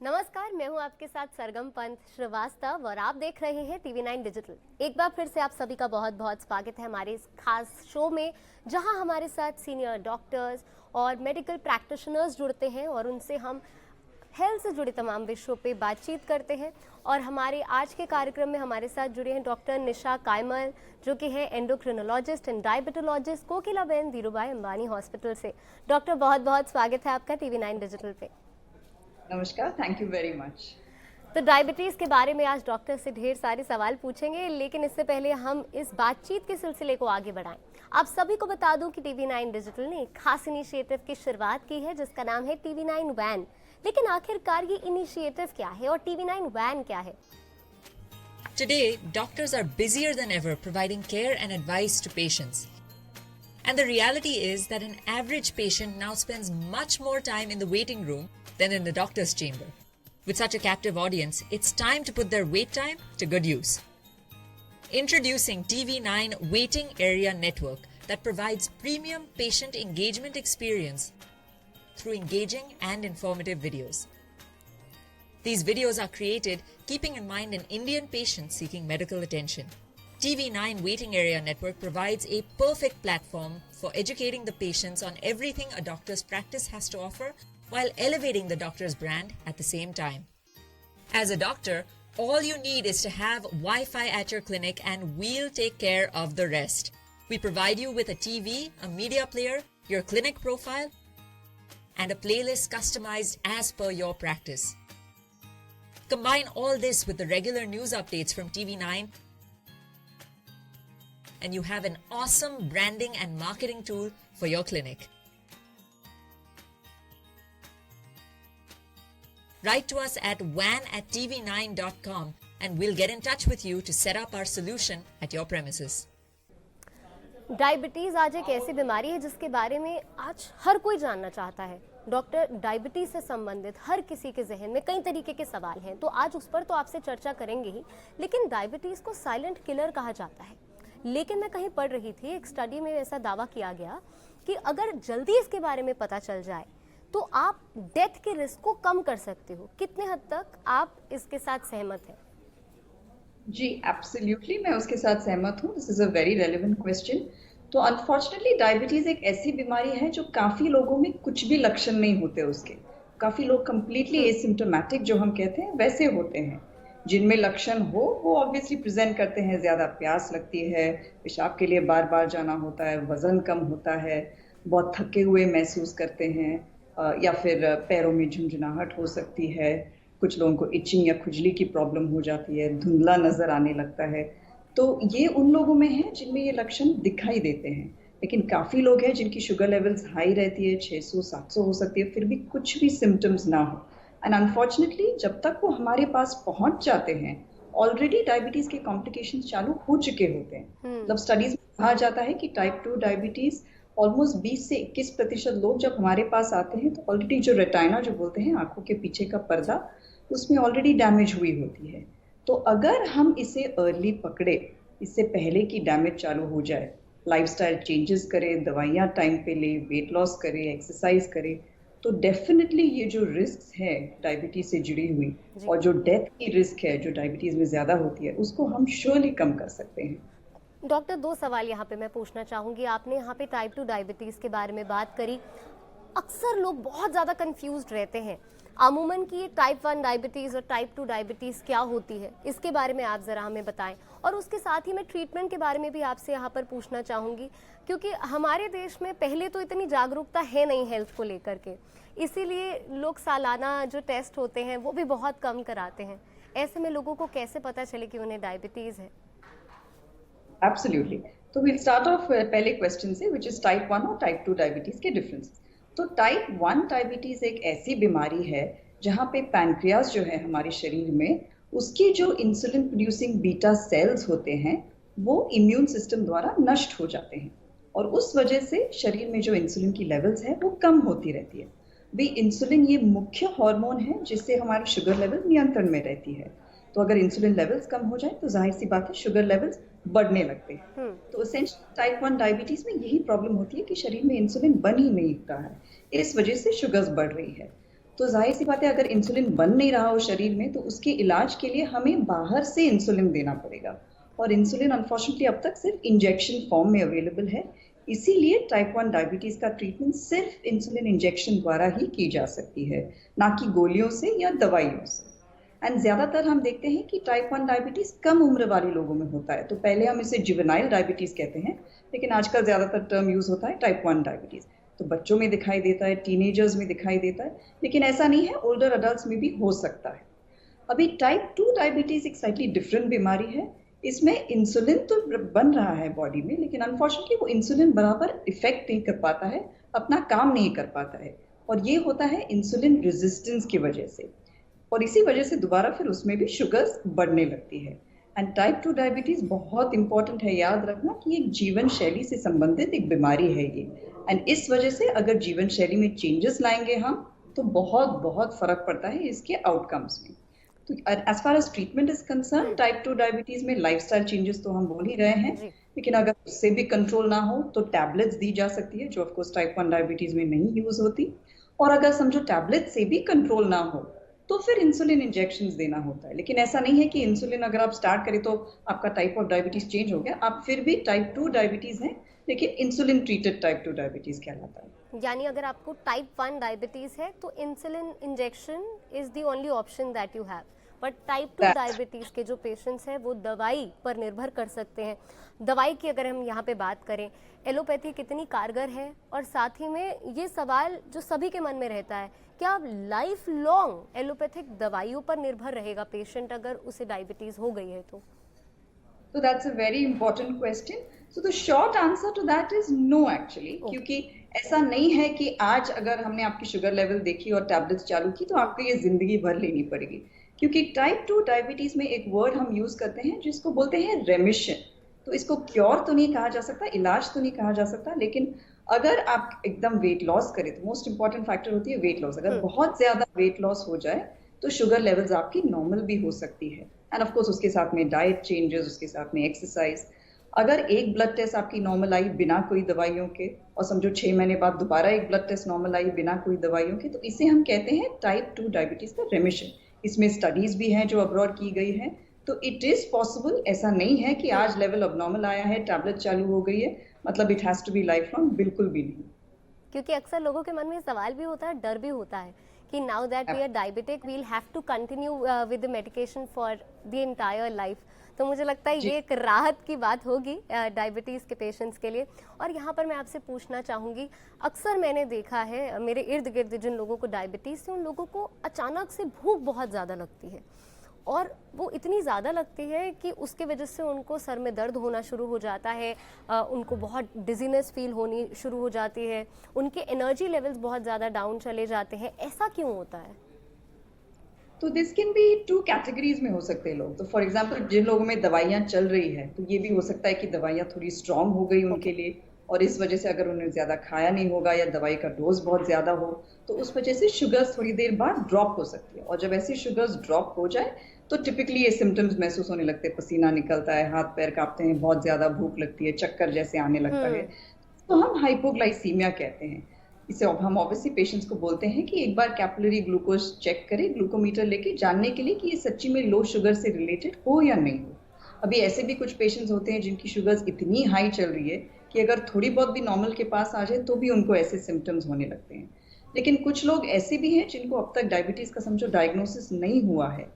नमस्कार, मैं हूं आपके साथ सरगम पंत श्रीवास्तव और आप देख रहे हैं TV9 डिजिटल। एक बार फिर से आप सभी का बहुत बहुत स्वागत है हमारे इस खास शो में, जहां हमारे साथ सीनियर डॉक्टर्स और मेडिकल प्रैक्टिशनर्स जुड़ते हैं और उनसे हम हेल्थ से जुड़े तमाम विषयों पे बातचीत करते हैं। और हमारे आज के कार्यक्रम में हमारे साथ जुड़े हैं डॉक्टर निशा कायमल, जो कि है endocrinologist and diabetologist, Kokilaben Dhirubhai Ambani hospital से। डॉक्टर, बहुत बहुत स्वागत है आपका TV9 डिजिटल पे। नमस्कार, थैंक यू वेरी मच। तो डायबिटीज़ के बारे में आज डॉक्टर से ढेर सारे सवाल पूछेंगे, लेकिन इससे पहले हम इस बातचीत के सिलसिले को आगे बढ़ाएं। आप सभी को बता दूं कि TV9 डिजिटल ने एक खास इनिशिएटिव की शुरुआत की है, जिसका नाम है TV9 वैन। लेकिन आखिरकार ये इनिशिएटिव क्या है और TV9 वैन क्या है? Today, doctors are busier than ever providing care and advice to patients. And the reality is that an average patient now spends much more time in the waiting room than in the doctor's chamber. With such a captive audience, it's time to put their wait time to good use. Introducing TV9 Waiting Area Network that provides premium patient engagement experience through engaging and informative videos. These videos are created keeping in mind an Indian patient seeking medical attention. TV9 Waiting Area Network provides a perfect platform for educating the patients on everything a doctor's practice has to offer while elevating the doctor's brand at the same time. As a doctor, all you need is to have Wi-Fi at your clinic and we'll take care of the rest. We provide you with a TV, a media player, your clinic profile, and a playlist customized as per your practice. Combine all this with the regular news updates from TV9 and you have an awesome branding and marketing tool for your clinic. Write to us at van@tv9.com and we'll get in touch with you to set up our solution at your premises. Diabetes आज एक ऐसी बीमारी है जिसके बारे में आज हर कोई जानना चाहता है। डॉक्टर, डायबिटीज़ से संबंधित हर किसी के जहन में कई तरीके के सवाल हैं, तो आज उस पर तो आपसे चर्चा करेंगे ही। लेकिन डायबिटीज़ को साइलेंट किलर कहा जाता है, लेकिन मैं कहीं पढ़ रही थी, एक स्टडी में ऐसा दावा किया गया कि अगर जल्दी इसके बारे में पता चल जाए तो आप डेथ के रिस्क को कम कर सकते हो। कितने हद तक आप इसके साथ सहमत हैं? जी, एब्सोल्युटली मैं उसके साथ सहमत हूँ। This is a very relevant question. तो अनफॉर्चुनेटली डायबिटीज एक ऐसी बीमारी है जो काफी लोगों में कुछ भी लक्षण नहीं होते उसके। काफी लोग कंप्लीटली एसिम्प्टोमेटिक जो हम कहते हैं वैसे होते हैं। जिनमें लक्षण हो वो ऑब्वियसली प्रेजेंट करते हैं, ज्यादा प्यास लगती है, पेशाब के लिए बार बार जाना होता है, वजन कम होता है, बहुत थके हुए महसूस करते हैं, या फिर पैरों में झुंझुनाहट हो सकती है, कुछ लोगों को इचिंग या खुजली की प्रॉब्लम हो जाती है, धुंधला नजर आने लगता है। तो ये उन लोगों में है जिनमें ये लक्षण दिखाई देते हैं। लेकिन काफी लोग हैं जिनकी शुगर लेवल्स हाई रहती है, 600-700 हो सकती है, फिर भी कुछ भी सिम्टम्स ना हो। एंड अनफॉर्चुनेटली जब तक वो हमारे पास पहुंच जाते हैं, ऑलरेडी डायबिटीज के कॉम्प्लिकेशंस चालू हो चुके होते हैं। मतलब स्टडीज में कहा जाता है कि टाइप 2 डायबिटीज ऑलमोस्ट 20 से 21% लोग जब हमारे पास आते हैं तो ऑलरेडी जो रेटाइना जो बोलते हैं, आंखों के पीछे का पर्दा, उसमें ऑलरेडी डैमेज हुई होती है। तो अगर हम इसे अर्ली पकड़े, इससे पहले कि डैमेज चालू हो जाए, लाइफस्टाइल चेंजेस करें, दवाइयाँ टाइम पे ले, वेट लॉस करें, एक्सरसाइज करें, तो डेफिनेटली ये जो रिस्क है डायबिटीज से जुड़ी हुई और जो डेथ की रिस्क है जो डायबिटीज में ज्यादा होती है, उसको हम श्योरली कम कर सकते हैं। डॉक्टर, दो सवाल यहाँ पे मैं पूछना चाहूँगी। आपने यहाँ पे टाइप 2 डायबिटीज़ के बारे में बात करी। अक्सर लोग बहुत ज़्यादा कंफ्यूज्ड रहते हैं अमूमन कि ये टाइप 1 डायबिटीज़ और टाइप 2 डायबिटीज़ क्या होती है, इसके बारे में आप ज़रा हमें बताएं। और उसके साथ ही मैं ट्रीटमेंट के बारे में भी आपसे यहाँ पर पूछना चाहूँगी, क्योंकि हमारे देश में पहले तो इतनी जागरूकता है नहीं हेल्थ को लेकर के, इसीलिए लोग सालाना जो टेस्ट होते हैं वो भी बहुत कम कराते हैं। ऐसे में लोगों को कैसे पता चले कि उन्हें डायबिटीज़ है? एब्सोल्युटली। तो विल स्टार्ट ऑफ पहले क्वेश्चन से, विच इज टाइप 1 और टाइप 2 डायबिटीज के डिफरेंस। तो टाइप 1 डायबिटीज एक ऐसी बीमारी है जहाँ पे पैनक्रियास जो है हमारे शरीर में, उसकी जो इंसुलिन प्रोड्यूसिंग बीटा सेल्स होते हैं वो इम्यून सिस्टम द्वारा नष्ट हो जाते हैं और उस वजह से शरीर में जो इंसुलिन की लेवल्स है वो कम होती रहती है। भी इंसुलिन ये मुख्य हार्मोन है जिससे हमारी शुगर लेवल नियंत्रण में रहती है। तो अगर इंसुलिन लेवल्स कम हो जाए तो जाहिर सी बात है शुगर लेवल्स बढ़ने लगते हैं। तो एसेंशियली टाइप 1 डायबिटीज में यही प्रॉब्लम होती है कि शरीर में इंसुलिन बन ही नहीं रहा है, इस वजह से शुगर्स बढ़ रही है। तो जाहिर सी बात है अगर इंसुलिन बन नहीं रहा हो शरीर में तो उसके इलाज के लिए हमें बाहर से इंसुलिन देना पड़ेगा, और इंसुलिन अनफॉर्चुनेटली अब तक सिर्फ इंजेक्शन फॉर्म में अवेलेबल है। इसीलिए टाइप 1 डायबिटीज का ट्रीटमेंट सिर्फ इंसुलिन इंजेक्शन द्वारा ही की जा सकती है, ना कि गोलियों से या दवाइयों से। एंड ज्यादातर हम देखते हैं कि टाइप 1 डायबिटीज कम उम्र वाले लोगों में होता है, तो पहले हम इसे जुवेनाइल डायबिटीज कहते हैं, लेकिन आजकल ज्यादातर टर्म यूज होता है टाइप 1 डायबिटीज। तो बच्चों में दिखाई देता है, टीनेजर्स में दिखाई देता है, लेकिन ऐसा नहीं है, ओल्डर अडल्ट में भी हो सकता है। अभी टाइप 2 डायबिटीज एक स्लाइटली डिफरेंट बीमारी है। इसमें इंसुलिन तो बन रहा है बॉडी में, लेकिन अनफॉर्चुनेटली वो इंसुलिन बराबर इफेक्ट नहीं कर पाता है, अपना काम नहीं कर पाता है, और ये होता है इंसुलिन रेजिस्टेंस की वजह से, और इसी वजह से दोबारा फिर उसमें भी शुगर्स बढ़ने लगती है। एंड टाइप 2 डायबिटीज बहुत इंपॉर्टेंट है याद रखना कि एक जीवन शैली से संबंधित एक बीमारी है ये, एंड इस वजह से अगर जीवन शैली में चेंजेस लाएंगे हम तो बहुत बहुत फर्क पड़ता है इसके आउटकम्स में। तो as far as treatment is concern, type 2 diabetes में लाइफस्टाइल चेंजेस तो हम बोल ही रहे हैं, लेकिन अगर उससे भी कंट्रोल ना हो तो टैबलेट्स दी जा सकती है, जो ऑफकोर्स टाइप 1 डायबिटीज में नहीं यूज होती। और अगर समझो टैबलेट से भी कंट्रोल ना हो तो फिर इंसुलिन इंजेक्शंस देना होता है। लेकिन ऐसा नहीं है कि इंसुलिन अगर आप स्टार्ट करें तो आपका टाइप ऑफ डायबिटीज चेंज हो गया, आप फिर भी टाइप 2 डायबिटीज हैं, लेकिन इंसुलिन ट्रीटेड टाइप 2 डायबिटीज कहलाता है। यानी अगर आपको टाइप 1 डायबिटीज है तो insulin injection is the only option that you have, but type 2 diabetes के जो पेशेंट्स हैं वो दवाई पर निर्भर कर सकते हैं। दवाई की अगर हम यहाँ पे बात करें, एलोपैथी कितनी कारगर है, और साथ ही में ये सवाल जो सभी के मन में रहता है, क्या लाइफ लॉन्ग एलोपैथिक दवाइयों पर निर्भर रहेगा पेशेंट अगर उसे डायबिटीज हो गई है तो? So that's a very important question. So the short answer to that is no actually, क्योंकि ऐसा नहीं है कि आज अगर हमने आपकी शुगर लेवल देखी और टैबलेट्स चालू की तो आपको ये जिंदगी भर लेनी पड़ेगी, क्योंकि टाइप 2 डायबिटीज में एक वर्ड हम यूज करते हैं जिसको बोलते हैं रेमिशन। तो इसको क्योर तो नहीं कहा जा सकता, इलाज तो नहीं कहा जा सकता, लेकिन अगर आप एकदम वेट लॉस करें तो मोस्ट इंपॉर्टेंट फैक्टर होती है वेट लॉस। अगर बहुत ज्यादा वेट लॉस हो जाए तो शुगर लेवल्स आपकी नॉर्मल भी हो सकती है, एंड ऑफ कोर्स उसके साथ में डाइट चेंजेस, उसके साथ में एक्सरसाइज। अगर एक ब्लड टेस्ट आपकी नॉर्मल आई बिना कोई दवाइयों के, और समझो 6 महीने बाद दोबारा एक ब्लड टेस्ट नॉर्मल आई बिना कोई दवाइयों के, तो इसे हम कहते हैं टाइप 2 डायबिटीज का रेमिशन। इसमें स्टडीज भी हैं जो अब्रॉड की गई हैं, तो इट इज पॉसिबल। ऐसा नहीं है कि आज लेवल अबनॉर्मल आया है, टैबलेट चालू हो गई है, मतलब it has to be life long, बिल्कुल भी नहीं। क्योंकि अक्सर लोगों के मन में सवाल भी होता है, डर भी होता है कि now that we are diabetic we will have to continue with the medication for the entire life. तो मुझे लगता है ये एक राहत की बात होगी डायबिटीज़ के पेशेंट्स के लिए। और यहाँ पर मैं आपसे पूछना चाहूँगी, अक्सर मैंने देखा है मेरे इर्द गिर्द जिन लोगों को डायबिटीज़ है उन लोगों को अचानक से भूख बहुत ज़्यादा लगती है, और वो इतनी ज़्यादा लगती है कि उसके वजह से उनको सर में दर्द होना शुरू हो जाता है, उनको बहुत डिजीनेस फील होनी शुरू हो जाती है, उनके एनर्जी लेवल्स बहुत ज़्यादा डाउन चले जाते हैं। ऐसा क्यों होता है? तो दिस कैन बी 2 कैटेगरीज में हो सकते हैं लोग। तो फॉर एग्जांपल जिन लोगों में दवाइयाँ चल रही है तो ये भी हो सकता है कि दवाइयाँ थोड़ी स्ट्रांग हो गई उनके लिए, और इस वजह से अगर उन्हें ज़्यादा खाया नहीं होगा या दवाई का डोज बहुत ज़्यादा हो तो उस वजह से शुगर्स थोड़ी देर बाद ड्रॉप हो सकती है। और जब ऐसी शुगर्स ड्रॉप हो जाए तो टिपिकली ये सिम्टम्स महसूस होने लगते हैं, पसीना निकलता है, हाथ पैर कांपते हैं, बहुत ज़्यादा भूख लगती है, चक्कर जैसे आने लगता है, तो हम हाइपोग्लाइसीमिया कहते हैं इसे। हम ऑब्वियसली पेशेंट्स को बोलते हैं कि एक बार कैपिलरी ग्लूकोज चेक करें ग्लूकोमीटर लेके, जानने के लिए कि ये सच्ची में लो शुगर से रिलेटेड हो या नहीं हो। अभी ऐसे भी कुछ पेशेंट्स होते हैं जिनकी शुगर्स इतनी हाई चल रही है कि अगर थोड़ी बहुत भी नॉर्मल के पास आ जाए तो भी उनको ऐसे सिम्टम्स होने लगते हैं। लेकिन कुछ लोग ऐसे भी हैं जिनको अब तक डायबिटीज का समझो डायग्नोसिस नहीं हुआ है,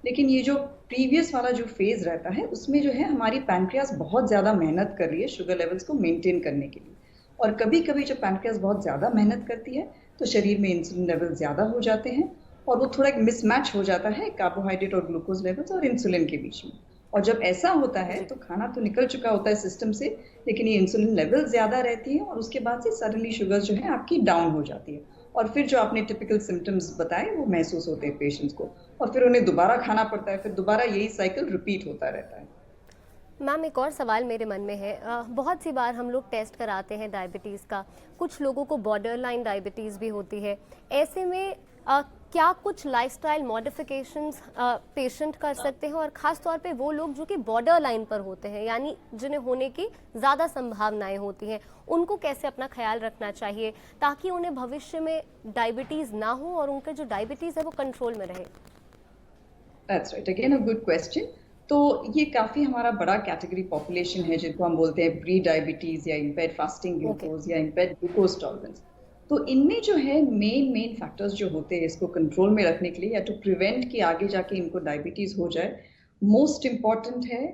लेकिन ये जो प्रीवियस वाला जो फेज रहता है उसमें जो है हमारी पैनक्रियास बहुत ज्यादा मेहनत कर रही है शुगर लेवल्स को मेंटेन करने के लिए। और कभी कभी जब पैनक्रियास बहुत ज्यादा मेहनत करती है तो शरीर में इंसुलिन लेवल ज्यादा हो जाते हैं, और वो थोड़ा एक मिसमैच हो जाता है कार्बोहाइड्रेट और ग्लूकोज लेवल्स और इंसुलिन के बीच में। और जब ऐसा होता है तो खाना तो निकल चुका होता है सिस्टम से, लेकिन ये इंसुलिन लेवल ज्यादा रहती है और उसके बाद से सडनली शुगर जो है आपकी डाउन हो जाती है, और फिर जो आपने टिपिकल सिम्टम्स बताए वो महसूस होते हैं पेशेंट्स को, और फिर उन्हें दोबारा खाना पड़ता है, फिर दोबारा यही साइकिल रिपीट होता रहता है। मैम, एक और सवाल मेरे मन में है, बहुत सी बार हम लोग टेस्ट कराते हैं डायबिटीज़ का, कुछ लोगों को बॉर्डर लाइन डायबिटीज़ भी होती है, ऐसे में क्या कुछ लाइफस्टाइल मॉडिफिकेशंस पेशेंट कर सकते हैं, और ख़ास तौर पे वो लोग जो कि बॉर्डर लाइन पर होते हैं, यानी जिन्हें होने की ज़्यादा संभावनाएं होती हैं, उनको कैसे अपना ख्याल रखना चाहिए ताकि उन्हें भविष्य में डायबिटीज़ ना हो और उनका जो डायबिटीज़ है वो कंट्रोल में रहे? That's right, again a good question. तो ये काफी हमारा बड़ा कैटेगरी पॉपुलेशन है जिनको हम बोलते हैं प्री डायबिटीज या इम्पेयर्ड फास्टिंग ग्लूकोज या इम्पेयर्ड ग्लूकोज टॉलरेंस। तो इनमें जो है मेन फैक्टर्स जो होते हैं इसको कंट्रोल में रखने के लिए या टू प्रिवेंट कि आगे जाके इनको डायबिटीज हो जाए, मोस्ट इम्पॉर्टेंट है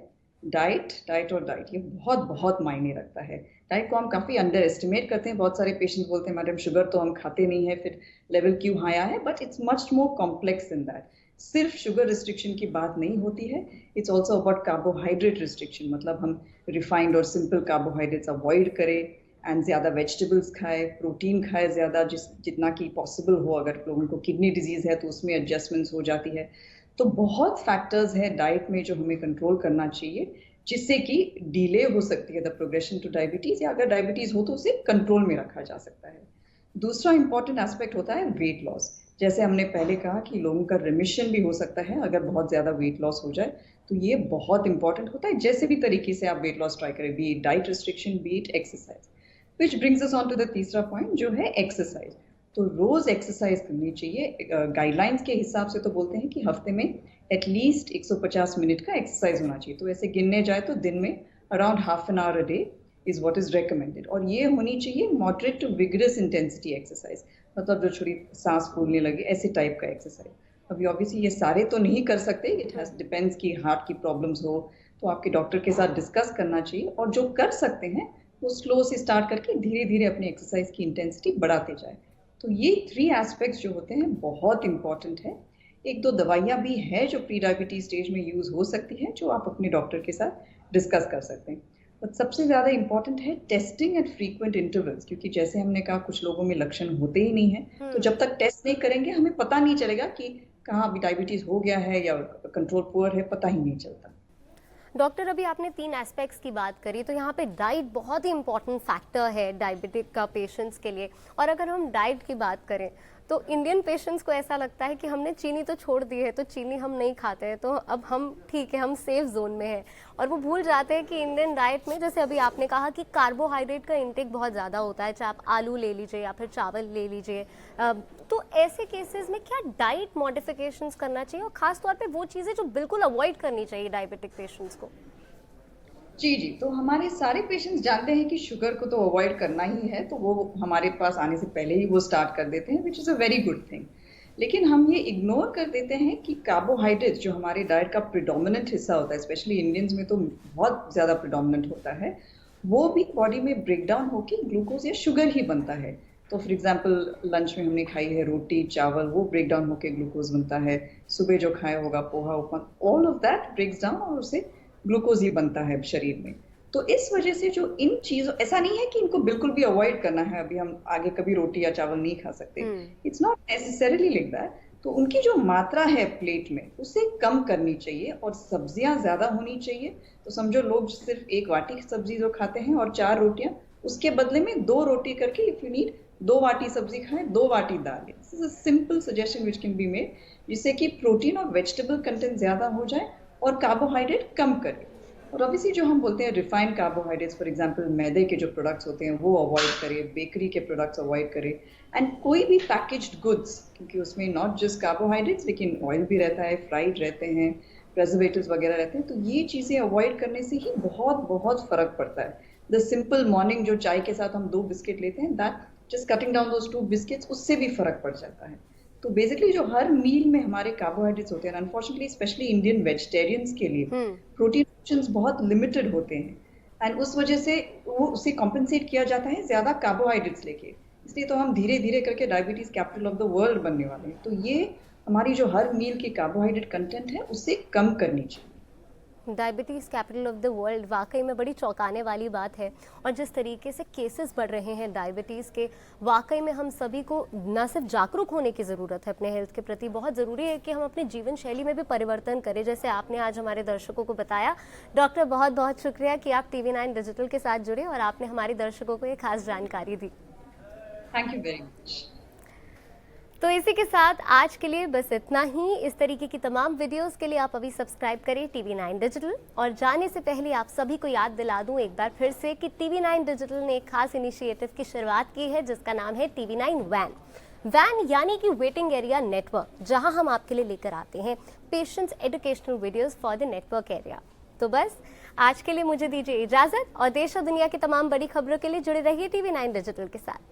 डाइट और डाइट। ये बहुत बहुत मायने रखता है। डाइट को हम काफी अंडर एस्टिमेट करते हैं। बहुत सारे पेशेंट्स बोलते हैं मैडम शुगर तो हम खाते नहीं है, फिर लेवल क्यों हाई है, but it's much more complex than that. सिर्फ शुगर रिस्ट्रिक्शन की बात नहीं होती है, it's also about carbohydrate restriction. मतलब हम रिफाइंड और सिंपल कार्बोहाइड्रेट्स अवॉइड करें एंड ज़्यादा वेजिटेबल्स खाए, प्रोटीन खाए ज़्यादा, जितना कि पॉसिबल हो। अगर लोगों को किडनी डिजीज़ है तो उसमें एडजस्टमेंट्स हो जाती है। तो बहुत फैक्टर्स है डाइट में जो हमें कंट्रोल करना चाहिए, जिससे कि डिले हो सकती है द प्रोग्रेशन टू डायबिटीज़, या अगर डायबिटीज़ हो तो उसे कंट्रोल में रखा जा सकता है। दूसरा इंपॉर्टेंट एस्पेक्ट होता है वेट लॉस। जैसे हमने पहले कहा कि लोगों का रिमिशन भी हो सकता है अगर बहुत ज़्यादा वेट लॉस हो जाए, तो ये बहुत इंपॉर्टेंट होता है। जैसे भी तरीके से आप वेट लॉस ट्राई करें, be it diet restriction, be it exercise. Which brings us on to the तीसरा पॉइंट जो है एक्सरसाइज। तो रोज एक्सरसाइज करनी चाहिए। गाइडलाइंस के हिसाब से तो बोलते हैं कि हफ्ते में एटलीस्ट 150 मिनट का एक्सरसाइज होना चाहिए। तो ऐसे गिनने जाए तो दिन में around half an hour a day is what is recommended. और ये होनी चाहिए moderate to vigorous intensity exercise, मतलब जो छोटी सांस फूलने लगे ऐसे टाइप का एक्सरसाइज। अभी ऑब्वियसली ये सारे तो नहीं कर सकते, इट हैज डिपेंड्स कि हार्ट की प्रॉब्लम्स हो तो आपके डॉक्टर के साथ डिस्कस करना चाहिए। और जो कर सकते हैं वो स्लो से स्टार्ट करके धीरे धीरे अपनी एक्सरसाइज की इंटेंसिटी बढ़ाते जाए। तो ये 3 एस्पेक्ट्स जो होते हैं बहुत इंपॉर्टेंट है। 1-2 दवाइयाँ भी हैं जो प्री डायबिटीज स्टेज में यूज हो सकती हैं, जो आप अपने डॉक्टर के साथ डिस्कस कर सकते हैं। बट सबसे ज़्यादा इंपॉर्टेंट है टेस्टिंग एट फ्रीक्वेंट इंटरवल्स, क्योंकि जैसे हमने कहा कुछ लोगों में लक्षण होते ही नहीं है, तो जब तक टेस्ट नहीं करेंगे हमें पता नहीं चलेगा कि कहाँ अभी डायबिटीज हो गया है या कंट्रोल पुअर है, पता ही नहीं चलता। डॉक्टर, अभी आपने 3 एस्पेक्ट्स की बात करी, तो यहाँ पे डाइट बहुत ही इंपॉर्टेंट फैक्टर है डायबिटिक का पेशेंट्स के लिए। और अगर हम डाइट की बात करें तो इंडियन पेशेंट्स को ऐसा लगता है कि हमने चीनी तो छोड़ दी है, तो चीनी हम नहीं खाते हैं, तो अब हम ठीक है, हम सेफ जोन में हैं। और वो भूल जाते हैं कि इंडियन डाइट में, जैसे अभी आपने कहा कि कार्बोहाइड्रेट का इंटेक बहुत ज़्यादा होता है, चाहे आप आलू ले लीजिए या फिर चावल ले लीजिए। तो ऐसे केसेस में क्या डाइट मॉडिफिकेशंस करना चाहिए, और ख़ास तौर पे वो चीज़ें जो बिल्कुल अवॉइड करनी चाहिए डायबिटिक पेशेंट्स को? जी, तो हमारे सारे पेशेंट्स जानते हैं कि शुगर को तो अवॉइड करना ही है, तो वो हमारे पास आने से पहले ही वो स्टार्ट कर देते हैं, which is a very good thing. लेकिन हम ये इग्नोर कर देते हैं कि कार्बोहाइड्रेट्स जो हमारे डाइट का प्रिडोमिनेंट हिस्सा होता है, स्पेशली इंडियंस में तो बहुत ज़्यादा प्रिडोमिनेंट होता है, वो भी बॉडी में ब्रेक डाउन होकर ग्लूकोज या शुगर ही बनता है। तो फॉर एग्जाम्पल लंच में हमने खाई है रोटी चावल, वो ब्रेक डाउन होकर ग्लूकोज बनता है। सुबह जो खाया होगा poha upma, all of that breaks down और उसे ग्लूकोज ही बनता है शरीर में। तो इस वजह से जो इन चीजों, ऐसा नहीं है कि इनको बिल्कुल भी अवॉइड करना है, अभी हम आगे कभी रोटी या चावल नहीं खा सकते, it's not necessarily like that. तो उनकी जो मात्रा है प्लेट में उसे कम करनी चाहिए और सब्जियां ज्यादा होनी चाहिए। तो समझो लोग सिर्फ 1 वाटी सब्जी जो खाते हैं और 4 रोटियां, उसके बदले में 2 रोटी करके इफ यू नीड 2 वाटी सब्जी खाएं, 2 वाटी दाल। This is a simple suggestion which can be made, जिससे कि प्रोटीन और वेजिटेबल कंटेंट ज्यादा हो जाए और कार्बोहाइड्रेट कम करे। और ऑब्वियसली जो हम बोलते हैं रिफाइंड कार्बोहाइड्रेट्स, फॉर एग्जांपल मैदे के जो प्रोडक्ट्स होते हैं वो अवॉइड करें, बेकरी के प्रोडक्ट्स अवॉइड करें, एंड कोई भी पैकेज्ड गुड्स, क्योंकि उसमें नॉट जस्ट कार्बोहाइड्रेट्स लेकिन ऑयल भी रहता है, फ्राइड रहते हैं, प्रिजर्वेटिव्स वगैरह रहते हैं, तो ये चीज़ें अवॉइड करने से ही बहुत बहुत फर्क पड़ता है। द सिंपल मॉर्निंग जो चाय के साथ हम 2 बिस्किट लेते हैं, that just cutting down those 2 biscuits, उससे भी फर्क पड़ जाता है। तो बेसिकली जो हर मील में हमारे कार्बोहाइड्रेट्स होते हैं, अनफॉर्चुनेटली स्पेशली इंडियन वेजिटेरियंस के लिए प्रोटीन ऑप्शंस बहुत लिमिटेड होते हैं, एंड उस वजह से वो उसे कॉम्पेंसेट किया जाता है ज्यादा कार्बोहाइड्रेट्स लेके। इसलिए तो हम धीरे धीरे करके diabetes capital of the world बनने वाले हैं। तो ये हमारी जो हर मील की कार्बोहाइड्रेट कंटेंट है उससे कम करनी चाहिए। Diabetes capital of the world वाकई में बड़ी चौंकाने वाली बात है। और जिस तरीके से केसेस बढ़ रहे हैं डायबिटीज़ के, वाकई में हम सभी को न सिर्फ जागरूक होने की ज़रूरत है अपने हेल्थ के प्रति, बहुत ज़रूरी है कि हम अपनी जीवन शैली में भी परिवर्तन करें, जैसे आपने आज हमारे दर्शकों को बताया। डॉक्टर, बहुत बहुत शुक्रिया कि आप TV9 डिजिटल के साथ जुड़े और आपने हमारे दर्शकों को ये खास जानकारी दी। Thank you very much. तो इसी के साथ आज के लिए बस इतना ही। इस तरीके की तमाम वीडियोस के लिए आप अभी सब्सक्राइब करें TV9 डिजिटल। और जाने से पहले आप सभी को याद दिला दूं एक बार फिर से कि TV9 डिजिटल ने एक खास इनिशिएटिव की शुरुआत की है जिसका नाम है TV9 वैन। वैन यानी कि वेटिंग एरिया नेटवर्क, जहां हम आपके लिए लेकर आते हैं patients educational videos for the network area. तो बस आज के लिए मुझे दीजिए इजाजत और देश और दुनिया की तमाम बड़ी खबरों के लिए जुड़े रहिए TV9 डिजिटल के साथ।